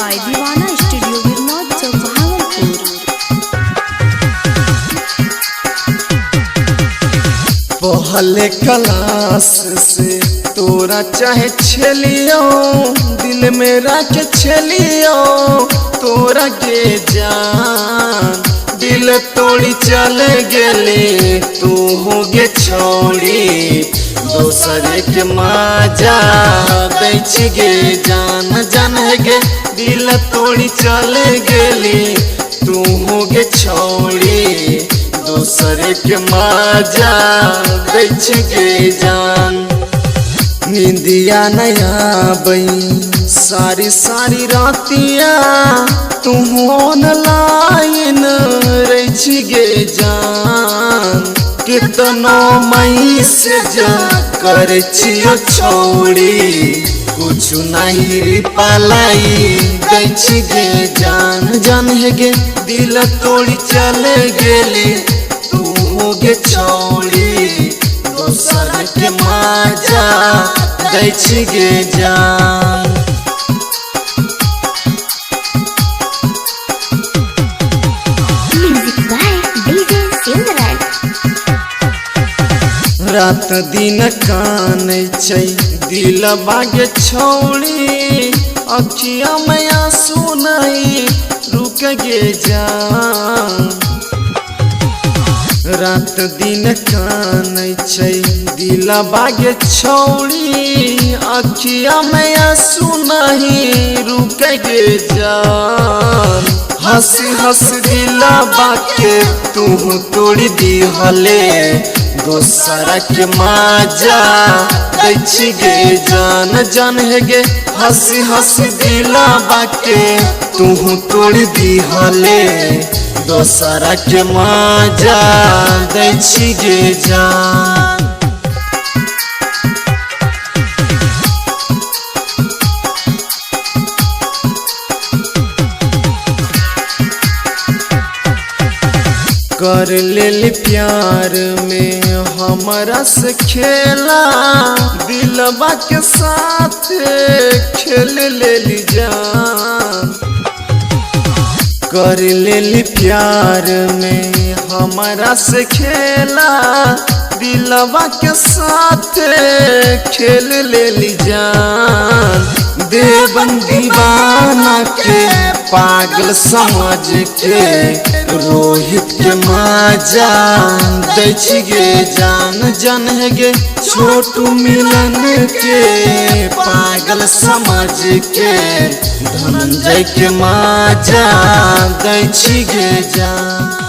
by दीवाना studio Vinod चौक भागलपुर। पहले class से तोरा चाहे छलियो दिल में रख छलियो तोरा के जान दिल तोड़ी चले गेली तू हो गे छोड़ी दोसर के मजा दैछ गे जान जान गे दिल तोड़ी चले गेली तू हो गे छोड़ी दोसर के मजा दैछ गे जान। निंदिया नया बई सारी सारी रातिया तू ऑनलाइन रह गे जान कितनो मई से कर छोड़ी कुछ नहीं पालाई दैछ गे जान जान गे दिल तोड़ी चले गेली तू हो गे छोड़ी दोसर के मजा दैछ गे जान। म्यूजिक बाय डीजे सिंगरन। रात दिन कान छै दिल बागे छोड़ी अखिया में आंसू नहीं रुक गे जान। रात दिन कान छै दिल बागे छोड़ी अखिया में आंसू नहीं रुक गे जान। हंसी हंस दिल बाके तू तोड़ी दी हले दोसर के मजा दैछ गे जान जान गे हंसी हंसी दिल बाके तू तोड़ी दी हले दोसर के मजा दैछ गे जान। कर ले प्यार में हमरा से खेला दिलवा के साथ खेल ले जान। कर ले प्यार में हमरा से खेला दिलवा के साथ खेल ले जान। देवन दीवाना के पागल समझ के रोहित के मजा दैछ गे जान जान गे छोटू मिलन के पागल समझ के धनंजय के मजा दैछ गे जान।